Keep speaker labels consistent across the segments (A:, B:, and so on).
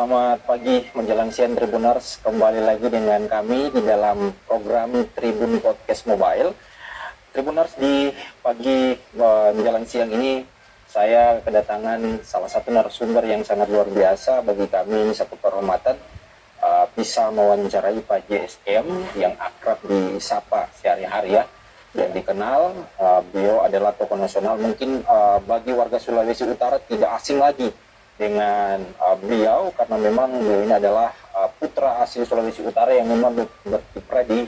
A: Selamat pagi menjelang siang Tribuners, kembali lagi dengan kami di dalam program Tribun Podcast Mobile. Tribuners, di pagi menjelang siang ini saya kedatangan salah satu narasumber yang sangat luar biasa bagi kami, satu kehormatan bisa mewawancarai Pak JSM yang akrab disapa sehari-hari ya, dan dikenal. Beliau adalah tokoh nasional, mungkin bagi warga Sulawesi Utara tidak asing lagi dengan beliau, karena memang beliau ini adalah putra asli Sulawesi Utara yang memang berkiprah di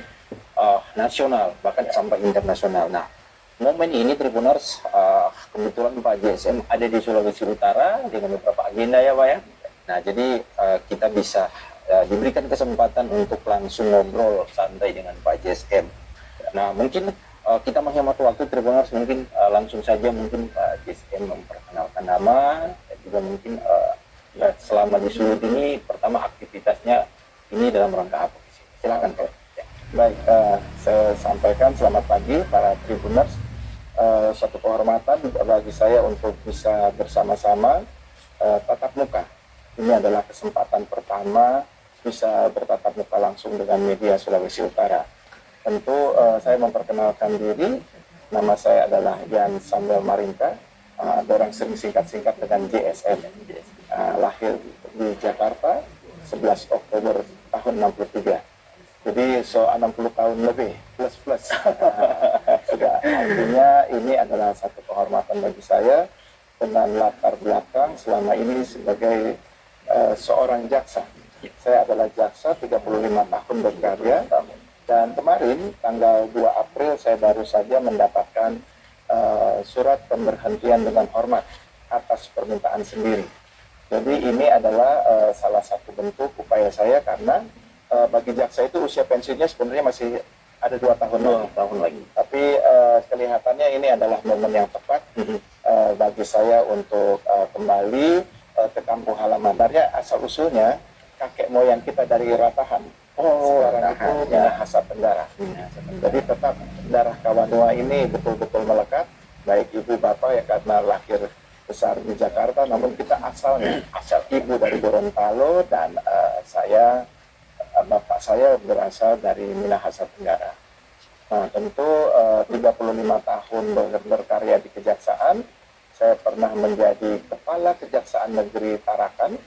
A: nasional bahkan sampai internasional. Nah, momen ini Tribuners, kebetulan Pak JSM ada di Sulawesi Utara dengan beberapa agenda ya Pak ya. Nah, jadi kita bisa diberikan kesempatan untuk langsung ngobrol santai dengan Pak JSM. Nah, mungkin kita menghemat waktu Tribuners, mungkin langsung saja mungkin Pak JSM memperkenalkan nama, dan juga mungkin selama di Sulut ini pertama aktivitasnya ini dalam rangka apa? Silakan Pak. Ya.
B: Baik, saya sampaikan selamat pagi para Tribuners. Suatu kehormatan bagi saya untuk bisa bersama-sama tatap muka. Ini adalah kesempatan pertama bisa bertatap muka langsung dengan media Sulawesi Utara. Tentu saya memperkenalkan diri, nama saya adalah Jan Samuel Marinka, orang sering singkat-singkat dengan JSM. Lahir di Jakarta 11 Oktober tahun 63. Jadi 60 tahun lebih, plus. Sudah, artinya ini adalah satu kehormatan bagi saya dengan latar belakang selama ini sebagai seorang jaksa. Saya adalah jaksa 35 tahun berkarya. Dan kemarin tanggal 2 April saya baru saja mendapatkan surat pemberhentian dengan hormat atas permintaan sendiri. Jadi ini adalah salah satu bentuk upaya saya, karena bagi jaksa itu usia pensiunnya sebenarnya masih ada 2 tahun lagi. Tapi kelihatannya ini adalah momen yang tepat bagi saya untuk kembali ke kampung halaman. Sebenarnya asal usulnya kakek moyang kita dari Ratahan. Sekarang itu Minahasa Tenggara. Jadi tetap darah Kawanua ini betul-betul melekat, baik ibu bapak ya karena lahir besar di Jakarta, namun kita asal ibu dari Gorontalo, dan bapak saya berasal dari Minahasa Tenggara. Nah, tentu 35 tahun berkarya di kejaksaan. Saya pernah menjadi Kepala Kejaksaan Negeri Tarakan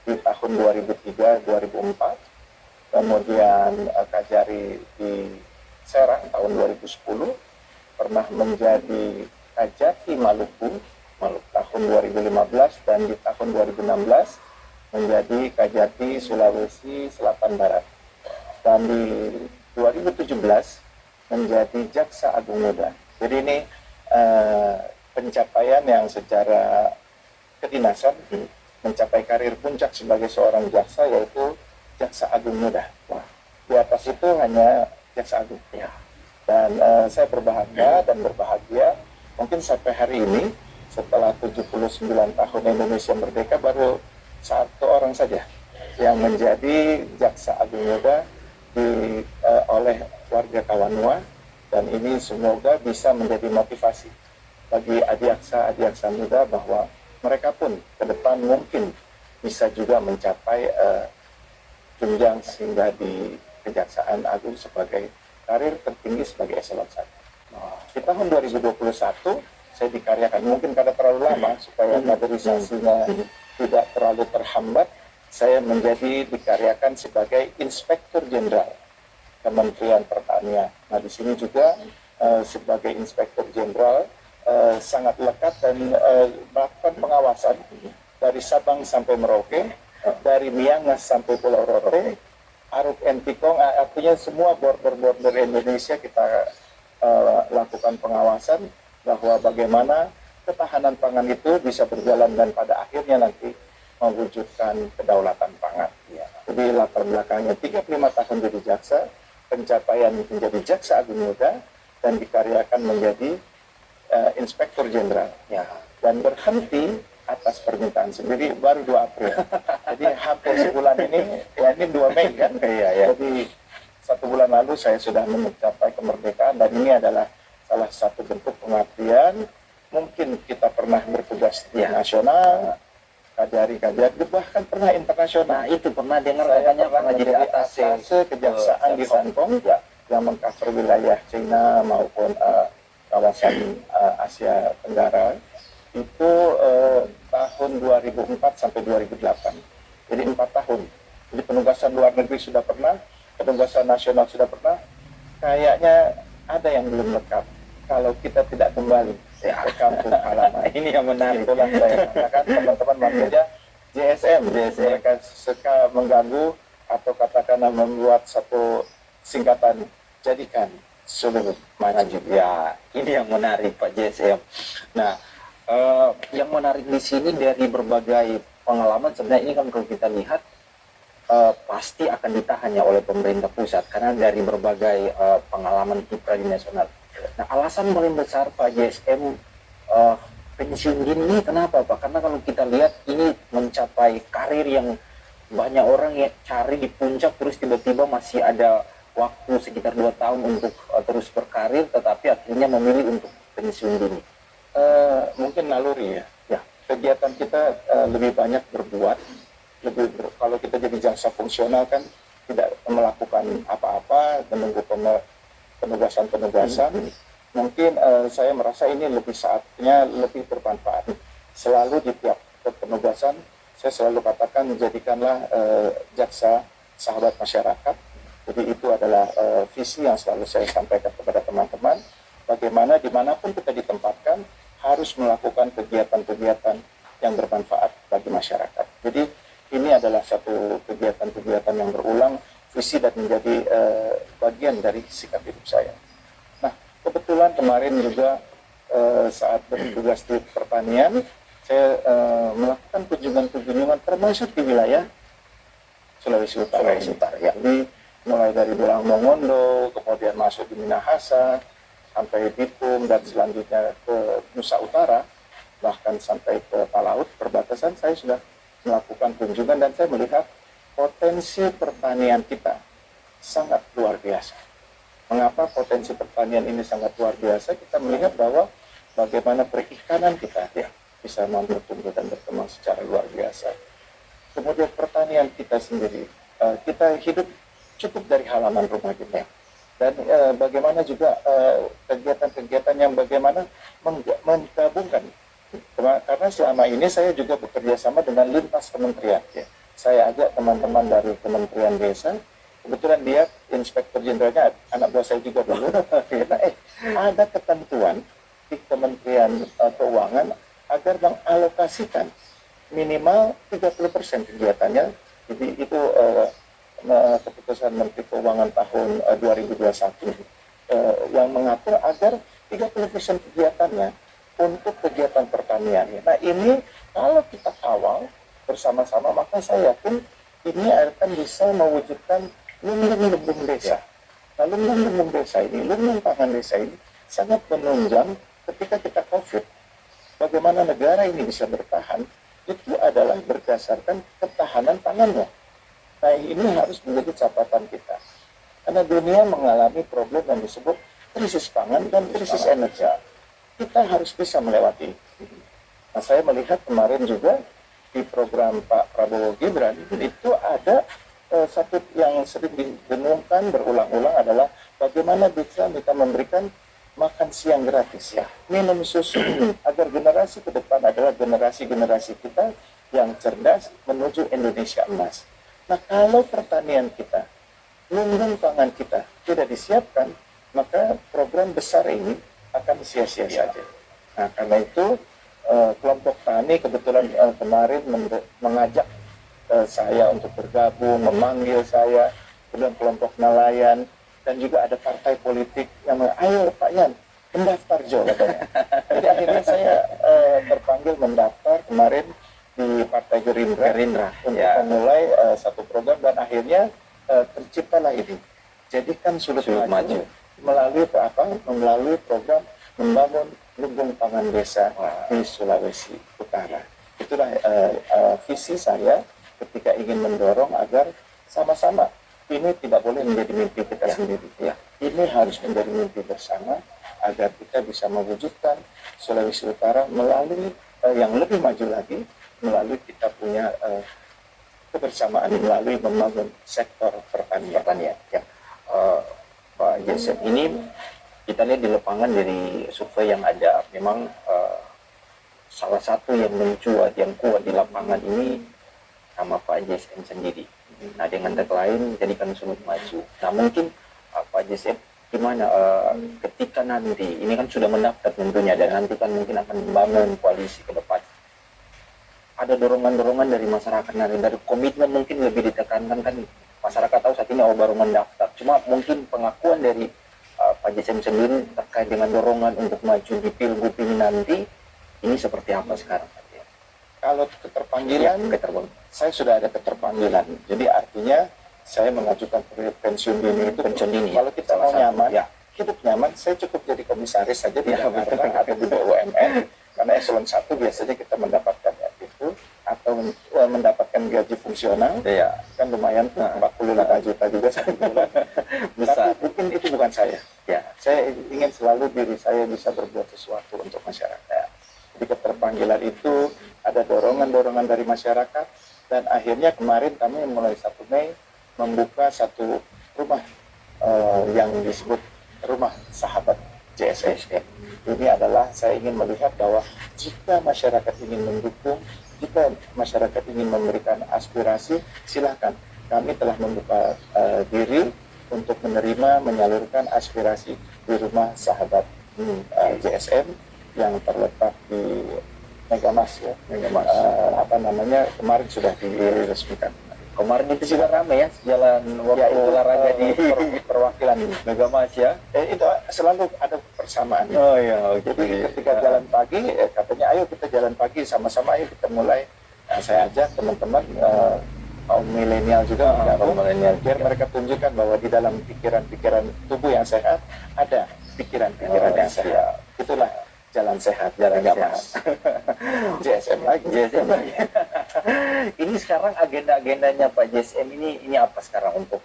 B: di tahun 2003-2004. Kemudian Kajari di Serang tahun 2010, pernah menjadi Kajati Maluku tahun 2015, dan di tahun 2016 menjadi Kajati Sulawesi Selatan Barat, dan di 2017 menjadi Jaksa Agung Muda. Jadi ini pencapaian yang secara kedinasan mencapai karir puncak sebagai seorang jaksa, yaitu Jaksa Agung Muda. Wah, di atas itu hanya Jaksa Agung. Ya. Dan saya berbahagia dan berbahagia, mungkin sampai hari ini setelah 79 tahun Indonesia merdeka, baru satu orang saja yang menjadi Jaksa Agung Muda oleh warga Kawanua, dan ini semoga bisa menjadi motivasi bagi adiaksa muda bahwa mereka pun ke depan mungkin bisa juga mencapai jenjang sehingga di Kejaksaan Agung sebagai karir tertinggi sebagai eselon 1. Di tahun 2021 saya dikaryakan, mungkin karena terlalu lama supaya kaderisasinya tidak terlalu terhambat, saya dikaryakan sebagai Inspektur Jenderal Kementerian Pertanian. Nah, di sini juga sebagai Inspektur Jenderal sangat lekat dan melakukan pengawasan dari Sabang sampai Merauke, dari Miangas sampai Pulau Rote, Aruk Entikong, artinya semua border Indonesia kita lakukan pengawasan bahwa bagaimana ketahanan pangan itu bisa berjalan dan pada akhirnya nanti mewujudkan kedaulatan pangan. Ya. Jadi latar belakangnya 35 tahun jadi jaksa, pencapaian menjadi Jaksa Agung Muda, dan dikaryakan menjadi Inspektur Jenderal. Ya. Dan berhenti atas permintaan sendiri baru 2 April. Jadi hampir sebulan ini, ya ini 2 Mei kan? Iya, ya. Jadi 1 bulan lalu saya sudah mencapai kemerdekaan, dan ini adalah salah satu bentuk pengabdian. Mungkin kita pernah bertugas di nasional, KJRI, bahkan pernah internasional.
A: Nah, itu pernah dengar
B: Saya
A: katanya pernah jadi
B: atase kejaksaan di Hong Kong ya, yang mengcover wilayah China maupun kawasan Asia Tenggara itu tahun 2004 sampai 2008. Jadi 4 tahun. Jadi penugasan luar negeri sudah pernah, penugasan nasional sudah pernah. Kayaknya ada yang belum lengkap kalau kita tidak kembali ke kampung halaman.
A: Ini yang menarik.
B: Itulah saya katakan teman-teman manggilnya JSM. Mereka suka mengganggu atau katakanlah membuat satu singkatan, jadikan seluruh maju.
A: Ya, ini yang menarik Pak JSM. Nah, yang menarik di sini dari berbagai pengalaman sebenarnya ini kan kalau kita lihat pasti akan ditahan ya oleh pemerintah pusat karena dari berbagai pengalaman kiprah di nasional. Nah, alasan paling besar Pak JSM pensiun dini ini kenapa Pak? Karena kalau kita lihat ini mencapai karir yang banyak orang yang cari di puncak terus tiba-tiba masih ada waktu sekitar 2 tahun untuk terus berkarir tetapi akhirnya memilih untuk pensiun dini.
B: Mungkin naluri ya. Kegiatan kita lebih banyak berbuat, kalau kita jadi jaksa fungsional kan tidak melakukan apa-apa, menunggu penugasan. Mungkin saya merasa ini lebih saatnya lebih bermanfaat. Selalu di tiap penugasan saya selalu katakan jadikanlah jaksa sahabat masyarakat. Jadi itu adalah visi yang selalu saya sampaikan kepada teman-teman. Bagaimana dimanapun kita ditempatkan harus melakukan kegiatan-kegiatan yang bermanfaat bagi masyarakat. Jadi ini adalah satu kegiatan-kegiatan yang berulang, visi dan menjadi bagian dari sikap hidup saya. Nah, kebetulan kemarin juga saat bertugas di pertanian, saya melakukan kunjungan-kunjungan termasuk di wilayah Sulawesi Utara. Ya. Jadi mulai dari Bilang Mongondo, kemudian masuk di Minahasa, sampai Bitung, dan selanjutnya ke Nusa Utara, bahkan sampai ke Talaut, perbatasan saya sudah melakukan kunjungan dan saya melihat potensi pertanian kita sangat luar biasa. Mengapa potensi pertanian ini sangat luar biasa? Kita melihat bahwa bagaimana perikanan kita ya, bisa mampu tumbuh dan berkembang secara luar biasa. Kemudian pertanian kita sendiri, kita hidup cukup dari halaman rumah kita. Dan bagaimana juga kegiatan-kegiatan yang bagaimana menggabungkan. Karena selama ini saya juga bekerja sama dengan lintas kementerian. Ya. Saya ajak teman-teman dari Kementerian Desa, kebetulan dia Inspektur Jenderalnya anak buah saya juga dulu. Ada ketentuan di Kementerian Keuangan agar mengalokasikan minimal 30% kegiatannya. Jadi itu keputusan Menteri Keuangan tahun 2021 yang mengatur agar 30% kegiatannya untuk kegiatan pertanian. Nah ini kalau kita kawal bersama-sama maka saya yakin ini akan bisa mewujudkan lumbung desa. Nah lumbung desa ini, lumbung pangan desa ini sangat menunjang ketika kita COVID. Bagaimana negara ini bisa bertahan itu adalah berdasarkan ketahanan pangannya. Nah ini harus menjadi catatan kita. Karena dunia mengalami problem yang disebut krisis pangan dan krisis energi. Kita harus bisa melewati. Nah saya melihat kemarin juga di program Pak Prabowo Gibran itu ada satu yang sering didengungkan berulang-ulang adalah bagaimana bisa kita memberikan makan siang gratis ya, minum susu agar generasi ke depan adalah generasi-generasi kita yang cerdas menuju Indonesia emas. Nah kalau pertanian kita, lumbung pangan kita tidak disiapkan, maka program besar ini akan sia-sia saja. Nah karena itu kelompok tani kebetulan kemarin mengajak saya untuk bergabung, memanggil saya, kemudian kelompok nelayan, dan juga ada partai politik yang ayo Pak Yan, mendaftar Jo katanya. Jadi akhirnya saya terpanggil mendaftar kemarin di Partai Gerindra untuk memulai satu program dan akhirnya terciptalah ini. Jadikan Sulut Maju melalui melalui program membangun lumbung pangan desa di Sulawesi Utara. Itulah visi saya ketika ingin mendorong agar sama-sama ini tidak boleh menjadi mimpi kita sendiri. Ya. Ini harus menjadi mimpi bersama agar kita bisa mewujudkan Sulawesi Utara melalui yang lebih maju lagi melalui kita kebersamaan melalui membangun sektor pertanian.
A: Ya. Pak Jason, ini kita lihat di lapangan dari survei yang ada, memang salah satu yang mencuat, yang kuat di lapangan ini sama Pak JSM sendiri. Nah, dengan kata lain, jadikan Sumut maju. Nah, mungkin Pak JSM gimana ketika nanti, ini kan sudah mendaftar tentunya, dan nanti kan mungkin akan membangun koalisi ke depan. Ada dorongan-dorongan dari masyarakat, dari komitmen mungkin lebih ditekankan, kan masyarakat tahu saat ini baru mendaftar. Cuma mungkin pengakuan dari Pak JSM sendiri terkait dengan dorongan untuk maju di Pilgub ini nanti, ini seperti apa sekarang?
B: Kalau keterpanggilan, saya sudah ada keterpanggilan. Jadi artinya saya mengajukan pensiun dini itu.
A: Pensiun dini.
B: Kalau kita mau nyaman, hidup nyaman, saya cukup jadi komisaris saja di Jakarta atau di BUMN. Karena eselon 1 biasanya kita mendapatkan itu, atau mendapatkan gaji fungsional, kan lumayan tuh 45 juta juga satu bulan. Tapi mungkin itu bukan saya. Saya ingin selalu diri saya bisa berbuat sesuatu untuk masyarakat. Jadi keterpanggilan itu ada dorongan-dorongan dari masyarakat, dan akhirnya kemarin kami mulai 1 Mei membuka satu rumah yang disebut Rumah Sahabat JSM. Ini adalah saya ingin melihat bahwa jika masyarakat ingin mendukung, jika masyarakat ingin memberikan aspirasi, silakan. Kami telah membuka diri untuk menerima, menyalurkan aspirasi di Rumah Sahabat JSM yang terletak di Megamas kemarin sudah diresmikan.
A: Kemarin itu juga ramai ya, jalan waktu olahraga di
B: perwakilan
A: Megamas ya.
B: Itu selalu ada persamaan. Jadi ketika jalan pagi, katanya ayo kita jalan pagi sama-sama, ayo kita mulai. Nah, saya ajak teman-teman kaum milenial juga, biar mereka tunjukkan bahwa di dalam pikiran-pikiran tubuh yang sehat ada pikiran-pikiran yang sehat. Itulah jalan sehat, jalan sehat. JSM lagi.
A: Ini sekarang agenda-agendanya Pak JSM ini apa sekarang untuk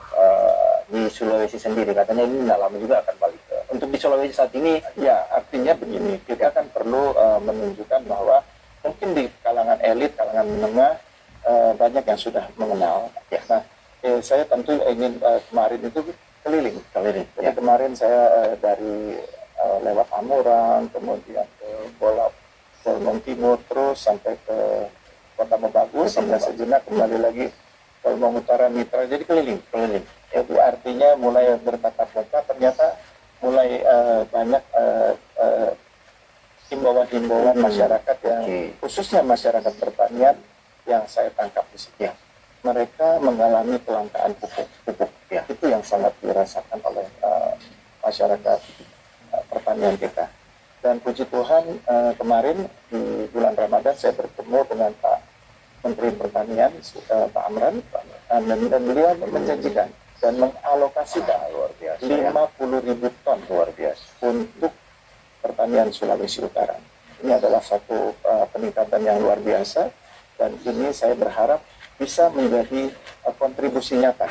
A: di Sulawesi sendiri? Katanya ini tidak lama juga akan balik ke. Untuk di Sulawesi saat ini,
B: ya artinya begini, kita kan perlu menunjukkan bahwa mungkin di kalangan elit, kalangan menengah banyak yang sudah mengenal. Nah, saya tentu ingin kemarin itu keliling. Jadi kemarin saya dari lewat Amurang, kemudian ke Bolmong Timur, terus sampai ke Kota Mebagus, hingga sejenak kembali lagi ke Bolmong Utara Mitra. Jadi keliling. Jadi artinya mulai bertatap muka, ternyata mulai banyak himbauan-himbauan masyarakat yang khususnya masyarakat pertanian yang saya tangkap di sini. Mereka mengalami kelangkaan pupuk. Itu yang sangat dirasakan oleh masyarakat pertanian kita. Dan puji Tuhan kemarin di bulan Ramadan saya bertemu dengan Pak Menteri Pertanian, Pak Amran, dan beliau menjanjikan dan mengalokasikan 50.000 ton untuk pertanian Sulawesi Utara. Ini adalah satu peningkatan yang luar biasa, dan ini saya berharap bisa menjadi kontribusi nyata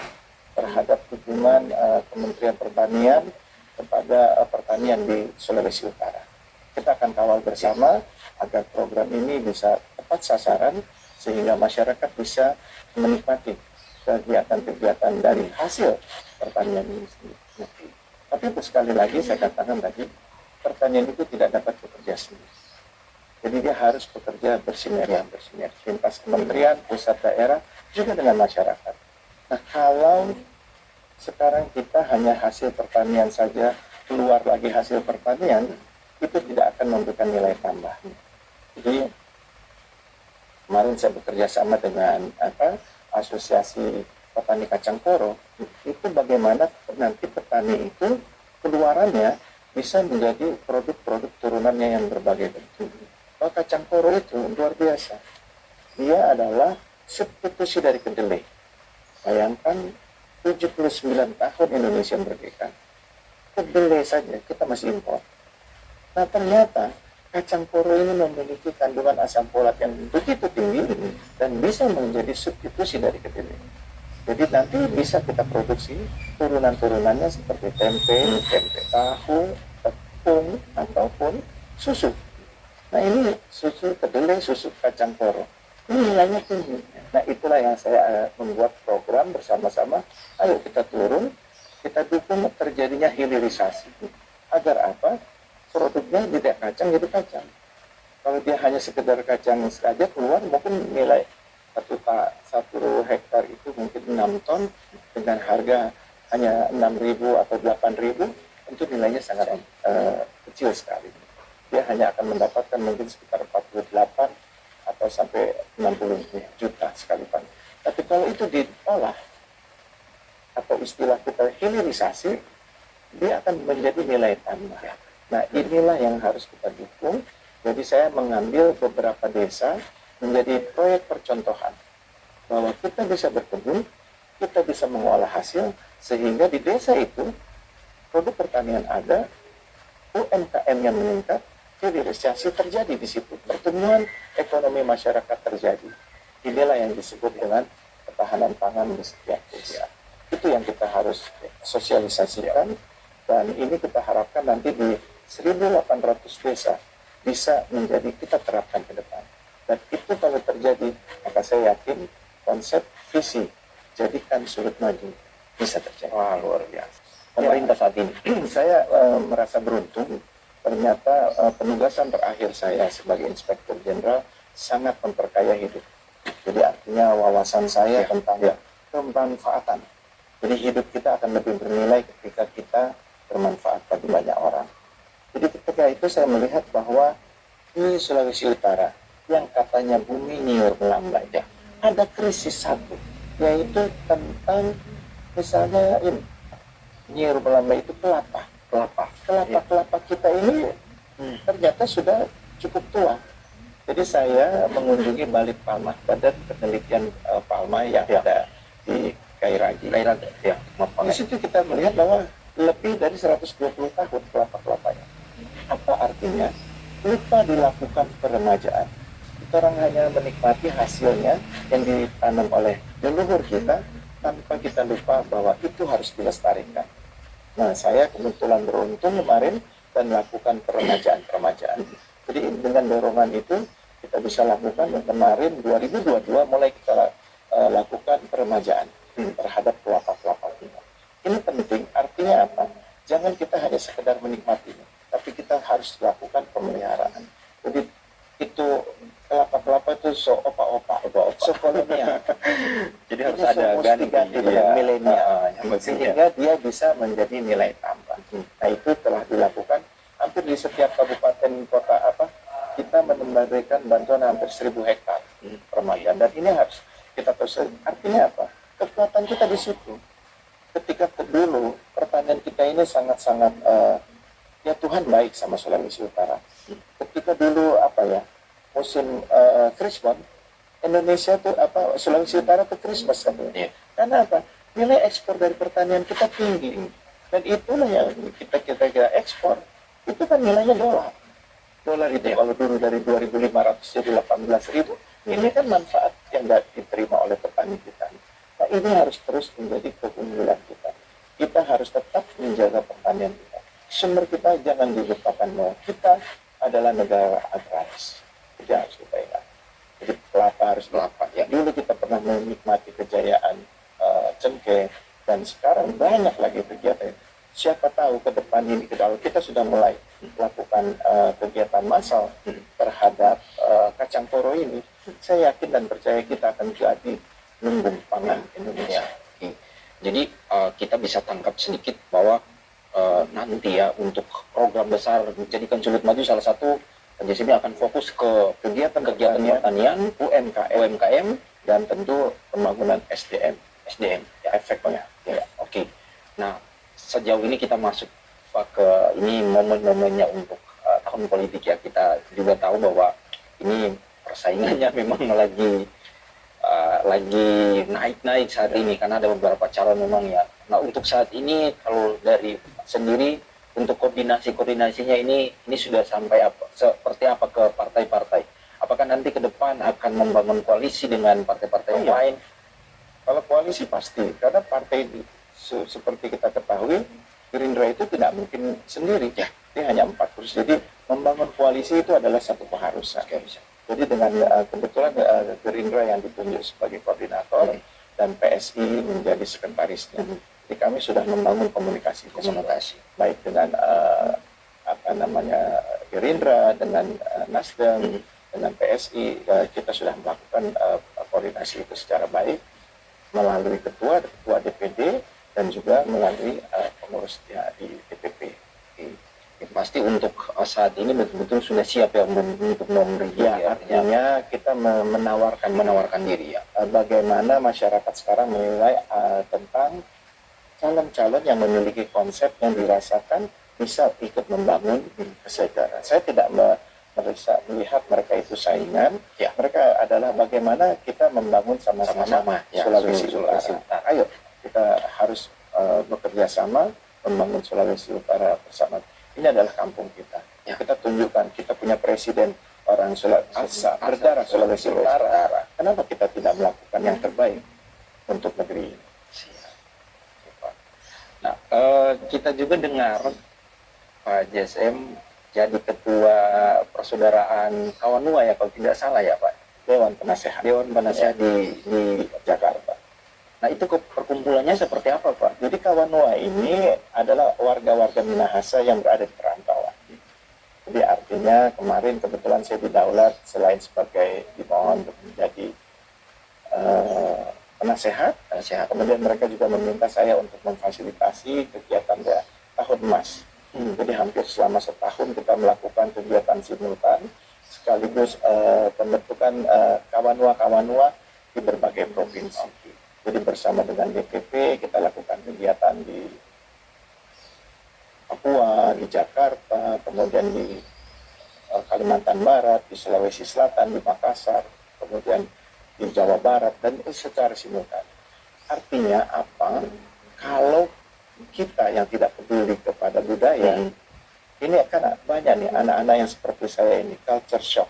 B: terhadap dukungan Kementerian Pertanian kepada pertanian di Sulawesi Utara. Kita akan kawal bersama agar program ini bisa tepat sasaran, sehingga masyarakat bisa menikmati kegiatan-kegiatan dari hasil pertanian ini sendiri. Tapi sekali lagi saya katakan tadi, pertanian itu tidak dapat bekerja sendiri. Jadi dia harus bekerja bersinergi lintas kementerian, pusat, daerah, juga dengan masyarakat. Nah, kalau sekarang kita hanya hasil pertanian saja, keluar lagi hasil pertanian, itu tidak akan memberikan nilai tambah. Jadi kemarin saya bekerja sama dengan Asosiasi Petani Kacang Koro, itu bagaimana nanti petani itu keluarannya bisa menjadi produk-produk turunannya yang berbagai bentuk. Kalau kacang koro itu luar biasa. Dia adalah substitusi dari kedelai. Bayangkan 79 tahun Indonesia merdeka, kedelai saja kita masih impor. Nah, ternyata kacang koro ini memiliki kandungan asam folat yang begitu tinggi dan bisa menjadi substitusi dari kedelai. Jadi nanti bisa kita produksi turunan-turunannya seperti tempe tahu, tepung, ataupun susu. Nah, ini susu kedelai, susu kacang koro. ini nilainya tinggi. Nah itulah yang saya membuat program bersama-sama. Ayo kita turun, kita dukung terjadinya hilirisasi. Agar apa? Produknya tidak kacang jadi kacang. Kalau dia hanya sekedar kacang saja keluar, mungkin nilai satu hektar itu mungkin 6 ton dengan harga hanya 6.000 atau 8.000, tentu nilainya sangat kecil sekali. Dia hanya akan mendapatkan mungkin sekitar 48 atau sampai 60 juta sekali panen. Tapi kalau itu diolah atau istilah kita hilirisasi, dia akan menjadi nilai tambah. Nah inilah yang harus kita dukung. Jadi saya mengambil beberapa desa menjadi proyek percontohan bahwa kita bisa berkebun, kita bisa mengolah hasil, sehingga di desa itu produk pertanian ada, UMKM-nya meningkat, hilirisasi terjadi di situ, pertumbuhan ekonomi masyarakat terjadi. Inilah yang disebut dengan ketahanan pangan di setiap desa. Itu yang kita harus sosialisasikan, dan ini kita harapkan nanti di 1.800 desa bisa menjadi kita terapkan ke depan. Dan itu kalau terjadi, maka saya yakin konsep visi jadikan sudut maju bisa terjadi.
A: Wah, luar biasa. Pemerintah saat ini,
B: saya merasa beruntung. Ternyata penugasan terakhir saya sebagai Inspektur Jenderal sangat memperkaya hidup. Jadi artinya wawasan saya tentang kemanfaatan. Jadi hidup kita akan lebih bernilai ketika kita bermanfaat bagi banyak orang. Jadi ketika itu saya melihat bahwa di Sulawesi Utara yang katanya bumi niur melambai, ada krisis satu, yaitu tentang misalnya ini niur melambai itu kelapa kita ini ternyata sudah cukup tua. Jadi saya mengunjungi Balit Palma, Badan Penelitian Palma yang ada di Kairagi.
A: ya,
B: Di situ kita melihat bahwa lebih dari 120 tahun kelapa-kelapanya. Apa artinya? Lupa dilakukan peremajaan. Kita orang hanya menikmati hasilnya yang ditanam oleh leluhur kita, tanpa kita lupa bahwa itu harus dilestarikan. Nah, saya kebetulan beruntung kemarin dan melakukan peremajaan. Jadi dengan dorongan itu kita bisa lakukan, dan kemarin 2022 mulai kita lakukan peremajaan terhadap kelapa-kelapa kita. Ini penting, artinya apa? Jangan kita hanya sekedar menikmatinya, tapi kita harus lakukan pemeliharaan. Jadi itu kelapa-kelapa itu opa-opa, kolonial.
A: Jadi harus ada ganti
B: milenial, sehingga dia bisa menjadi nilai tambah. Nah itu telah dilakukan hampir di setiap kabupaten kota kita memberikan bantuan hampir 1.000 hektar peremajaan, dan ini harus kita terus. Artinya apa? Kekuatan kita di situ. Ketika dulu pertanian kita ini sangat-sangat ya Tuhan baik sama Sulawesi Utara. Ketika dulu musim Krismon, Indonesia tuh Sulawesi Utara tuh Christmas katanya. Karena apa? Nilai ekspor dari pertanian kita tinggi, dan itulah yang kita ekspor. Itu kan nilainya dolar itu kalau dulu dari 2.500 jadi 18.000, ini kan manfaat yang nggak diterima oleh petani kita. Nah ini harus terus menjadi keunggulan kita. Kita harus tetap menjaga pertanian kita. Sumber kita jangan dilupakan bahwa kita adalah negara agraris. Itu harus kita ingat. Jadi kelapa harus kelapa. Ya dulu kita pernah menikmati kejayaan cengkeh, dan sekarang banyak lagi kegiatan. Siapa tahu ke depan ini kita sudah mulai melakukan kegiatan massal terhadap kacang toro ini. Saya yakin dan percaya kita akan jadi lumbung pangan Indonesia.
A: Jadi kita bisa tangkap sedikit bahwa nanti ya untuk program besar Jadikan Sulut Maju, salah satu kerjasama ini akan fokus ke kegiatan-kegiatan pertanian, UMKM, dan tentu pembangunan SDM ya, efeknya. Ya, oke. Nah, sejauh ini kita masuk ke ini momen-momennya untuk tahun politik ya. Kita juga tahu bahwa ini persaingannya memang lagi naik-naik saat ini, karena ada beberapa calon memang ya. Nah untuk saat ini kalau dari sendiri untuk koordinasinya ini sudah sampai seperti apa ke partai-partai? Apakah nanti ke depan akan membangun koalisi dengan partai-partai yang lain?
B: Kalau koalisi pasti, karena partai seperti kita ketahui Gerindra itu tidak mungkin sendiri ya. Dia hanya 4 kursi. Jadi membangun koalisi itu adalah satu keharusan. Jadi dengan kebetulan Gerindra yang ditunjuk sebagai koordinator dan PSI menjadi sekretarisnya. Jadi kami sudah membangun komunikasi baik dengan Gerindra, dengan Nasdem, dengan PSI. Kita sudah melakukan koordinasi itu secara baik melalui ketua DPD dan juga melalui pengurusnya di DPP.
A: Pasti untuk saat ini betul-betul sudah siap ya untuk memberi
B: artinya kita menawarkan diri ya. Bagaimana masyarakat sekarang menilai tentang calon-calon yang memiliki konsep yang dirasakan bisa ikut membangun kesejahteraan. Saya tidak melihat mereka itu saingan. Ya. Mereka adalah bagaimana kita membangun sama-sama Sulawesi Utara. Ayo kita harus bekerja sama membangun Sulawesi Utara bersama. Ini adalah kampung kita. Ya. Kita tunjukkan kita punya presiden orang berdarah Sulawesi Utara. Kenapa kita tidak melakukan yang terbaik untuk negeri ini?
A: Nah, kita juga dengar Pak JSM jadi ketua persaudaraan Kawanua ya kalau tidak salah ya Pak.
B: Dewan Penasehat di Jakarta.
A: Nah itu perkumpulannya seperti apa Pak?
B: Jadi Kawanua ini adalah warga-warga Minahasa yang berada di perantauan. Jadi artinya kemarin kebetulan saya didaulat selain sebagai dimohon untuk menjadi penasehat, kemudian mereka juga meminta saya untuk memfasilitasi kegiatan tahun emas. Jadi hampir selama setahun kita melakukan kegiatan simultan sekaligus pembentukan Kawanua di berbagai provinsi. Jadi bersama dengan DPP kita lakukan kegiatan di Papua, di Jakarta, kemudian di Kalimantan Barat, di Sulawesi Selatan, di Makassar, kemudian di Jawa Barat, dan secara simultan. Artinya apa? Kalau kita yang tidak peduli kepada budaya, ini kan banyak nih anak-anak yang seperti saya ini, culture shock.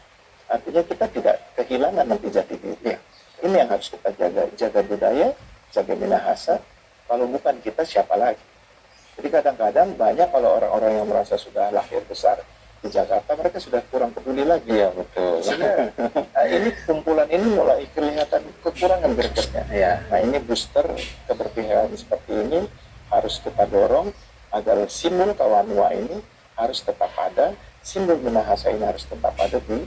B: Artinya kita tidak kehilangan nanti jati diri. Ini yang harus kita jaga budaya, jaga Minahasa. Kalau bukan kita, siapa lagi? Jadi kadang-kadang banyak kalau orang-orang yang merasa sudah lahir besar di Jakarta, mereka sudah kurang peduli lagi.
A: Ya betul.
B: Ini kumpulan ini mulai kelihatan kekurangan gregetnya. Ya. Nah ini booster keberpihakan seperti ini harus kita dorong agar simbol Kawanua ini harus tetap ada, simbol Minahasa ini harus tetap ada di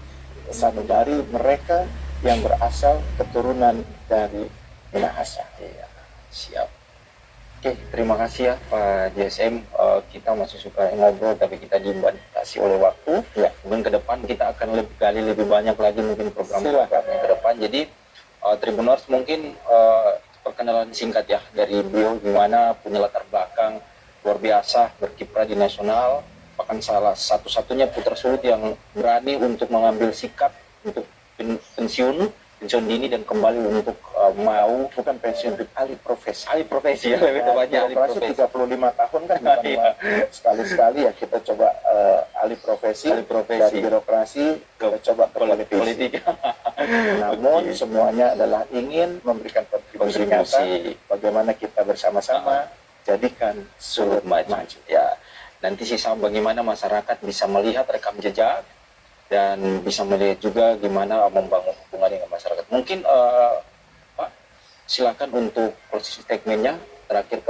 B: sanubari mereka yang berasal keturunan dari Minahasa.
A: Ya, siap. Oke, terima kasih ya Pak JSM. Kita masih suka ngobrol tapi kita dibatasi oleh waktu. Ya, mungkin ke depan kita akan lebih banyak lagi mungkin program-programnya ke depan. Jadi Tribuners mungkin perkenalan singkat ya dari beliau, gimana punya latar belakang luar biasa, berkiprah di nasional, bahkan salah satu-satunya putra sulung yang berani untuk mengambil sikap untuk pensiun dini dan kembali untuk mau bukan pensiun, alih profesi ya, lebih tepatnya alih profesi.
B: 35 tahun kan sekali-sekali ya kita coba alih profesi dari birokrasi kita coba ke politik. Namun semuanya adalah ingin memberikan kontribusi nyata bagaimana kita bersama-sama jadikan Sulut maju.
A: Ya, nanti sisa bagaimana masyarakat bisa melihat rekam jejak dan bisa melihat juga gimana membangun hubungan dengan masyarakat. Mungkin Pak, silakan untuk closing statement-nya terakhir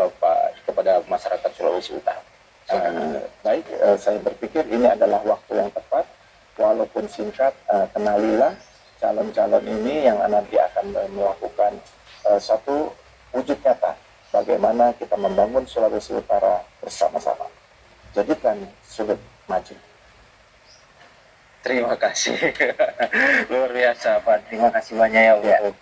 A: kepada masyarakat Sulawesi Utara.
B: Baik, saya berpikir ini adalah waktu yang tepat, walaupun singkat, kenalilah calon-calon ini yang nanti akan melakukan satu wujud nyata bagaimana kita membangun Sulawesi Utara bersama-sama. Jadikan Sulut maju.
A: Terima kasih. Luar biasa Pak. Terima kasih banyak ya untuk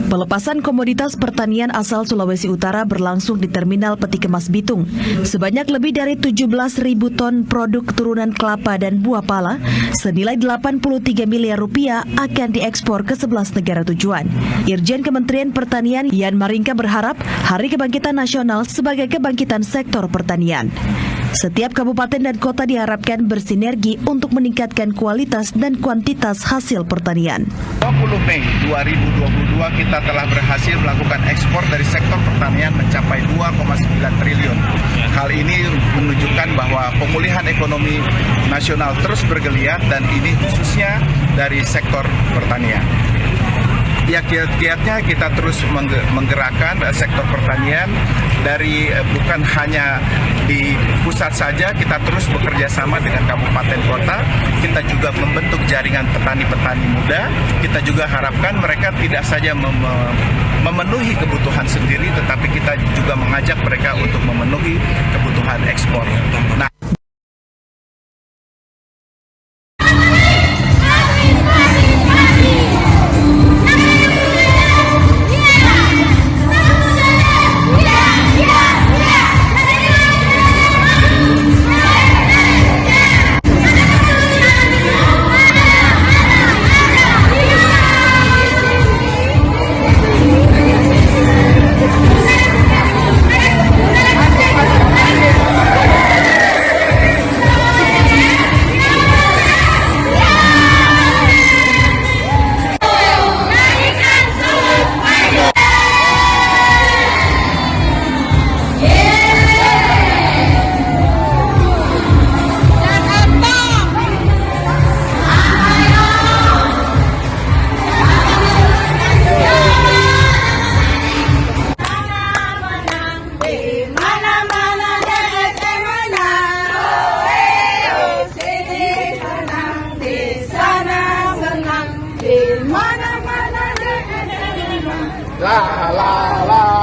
C: Pelepasan komoditas pertanian asal Sulawesi Utara berlangsung di Terminal Peti Kemas Bitung. Sebanyak lebih dari 17.000 ton produk turunan kelapa dan buah pala senilai 83 miliar rupiah akan diekspor ke 11 negara tujuan. Irjen Kementerian Pertanian Yan Maringka berharap Hari Kebangkitan Nasional sebagai kebangkitan sektor pertanian. Setiap kabupaten dan kota diharapkan bersinergi untuk meningkatkan kualitas dan kuantitas hasil pertanian.
D: 20 Mei 2022 kita telah berhasil melakukan ekspor dari sektor pertanian mencapai 2,9 triliun. Hal ini menunjukkan bahwa pemulihan ekonomi nasional terus bergeliat dan ini khususnya dari sektor pertanian. Ya, kiat-kiatnya kita terus menggerakkan sektor pertanian dari bukan hanya di pusat saja, kita terus bekerja sama dengan kabupaten kota. Kita juga membentuk jaringan petani-petani muda. Kita juga harapkan mereka tidak saja memenuhi kebutuhan sendiri, tetapi kita juga mengajak mereka untuk memenuhi kebutuhan ekspor. Nah,
E: la la la